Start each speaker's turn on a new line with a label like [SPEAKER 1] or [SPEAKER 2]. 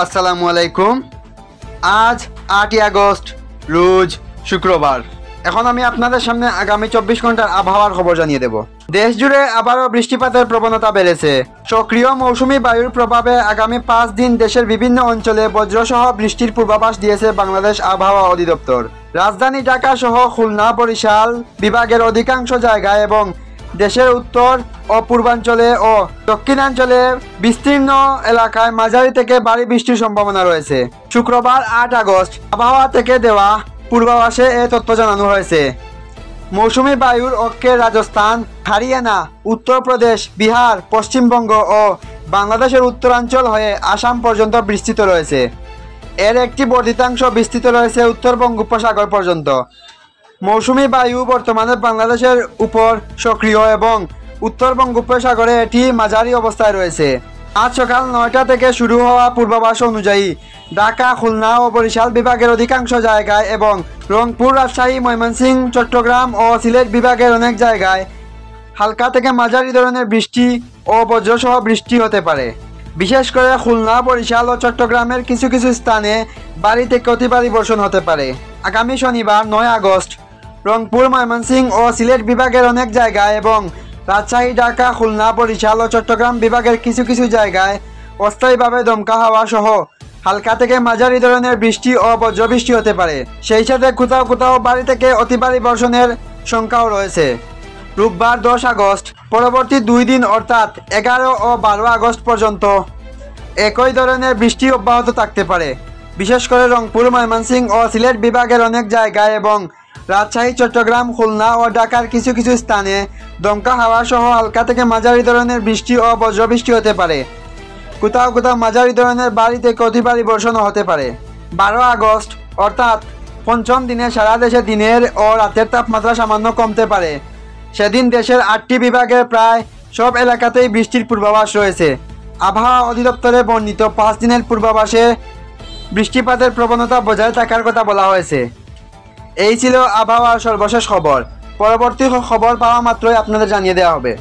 [SPEAKER 1] আসসালামু আলাইকুম। আজ 8 আগস্ট, রোজ শুক্রবার। এখন আমি আপনাদের সামনে আগামী 24 ঘন্টার আবহাওয়ার খবর জানিয়ে দেব। দেশ জুড়ে আবারও বৃষ্টিপাতের প্রবণতা বেড়েছে। সক্রিয় মৌসুমি বায়ুর প্রভাবে আগামী 5 দিন দেশের বিভিন্ন অঞ্চলে বজ্রসহ বৃষ্টির পূর্বাভাস দিয়েছে বাংলাদেশ আবহাওয়া অধিদপ্তর। রাজধানী ঢাকা সহ খুলনা, বরিশাল বিভাগের অধিকাংশ জায়গায় এবং দেশের উত্তর ও পূর্বাঞ্চলে ও দক্ষিণাঞ্চলে বিস্তীর্ণ এলাকায় মাঝারি থেকে ভারী বৃষ্টির সম্ভাবনা রয়েছে। শুক্রবার 8 আগস্ট আবহাওয়া থেকে দেওয়া পূর্বাভাসে এ তথ্য জানানো হয়েছে। মৌসুমি বায়ুর অক্ষে রাজস্থান, হরিয়ানা, উত্তরপ্রদেশ, বিহার, পশ্চিমবঙ্গ ও বাংলাদেশের উত্তরাঞ্চল হয়ে আসাম পর্যন্ত বিস্তৃত রয়েছে। এর একটি বর্ধিতাংশ বিস্তৃত রয়েছে উত্তর বঙ্গোপসাগর পর্যন্ত। মৌসুমি বায়ু বর্তমানে বাংলাদেশের উপর সক্রিয় এবং উত্তর বঙ্গোপসাগরে এটি মাঝারি অবস্থায় রয়েছে। আজ সকাল 9টা থেকে শুরু হওয়া পূর্বাভাস অনুযায়ী ঢাকা, খুলনা ও বরিশাল বিভাগের অধিকাংশ জায়গায় এবং রংপুর, রাজশাহী, ময়মনসিংহ, চট্টগ্রাম ও সিলেট বিভাগের অনেক জায়গায় হালকা থেকে মাঝারি ধরনের বৃষ্টি ও বজ্রসহ বৃষ্টি হতে পারে। বিশেষ করে খুলনা, বরিশাল ও চট্টগ্রামের কিছু কিছু স্থানে ভারী থেকে অতি ভারী বর্ষণ হতে পারে। আগামী শনিবার 9 আগস্ট রংপুর, ময়মনসিংহ ও সিলেট বিভাগের অনেক জায়গায় এবং রাজশাহী, ঢাকা, খুলনা, বরিশাল ও চট্টগ্রাম বিভাগের কিছু কিছু জায়গায় অস্থায়ীভাবে দমকা হাওয়া সহ হালকা থেকে মাঝারি ধরনের বৃষ্টি ও বজ্রবৃষ্টি হতে পারে। সেই সাথে কোথাও কোথাও ভারী থেকে অতি ভারী বর্ষণের সংখ্যাও রয়েছে। রোববার 10 আগস্ট পরবর্তী 2 দিন অর্থাৎ 11 ও 12 আগস্ট পর্যন্ত একই ধরনের বৃষ্টি অব্যাহত থাকতে পারে। বিশেষ করে রংপুর, ময়মনসিংহ ও সিলেট বিভাগের অনেক জায়গায় এবং রাজশাহী, চট্টগ্রাম, খুলনা ও ঢাকার কিছু কিছু স্থানে দমকা হাওয়া সহ হালকা থেকে মাঝারি ধরনের বৃষ্টি ও বজ্রবৃষ্টি হতে পারে। কোথাও কোথাও মাঝারি ধরনের ভারী থেকে অতি ভারী বর্ষণও হতে পারে। 12 আগস্ট অর্থাৎ পঞ্চম দিনে সারা দেশে দিনের ও রাতের তাপমাত্রা সামান্য কমতে পারে। সেদিন দেশের 8টি বিভাগের প্রায় সব এলাকাতেই বৃষ্টির পূর্বাভাস রয়েছে। আবহাওয়া অধিদপ্তরে বর্ণিত 5 দিনের পূর্বাভাসে বৃষ্টিপাতের প্রবণতা বজায় থাকার কথা বলা হয়েছে। এই ছিল আবহাওয়ার সর্বশেষ খবর। পরবর্তী খবর পাওয়া মাত্রই আপনাদের জানিয়ে দেওয়া হবে।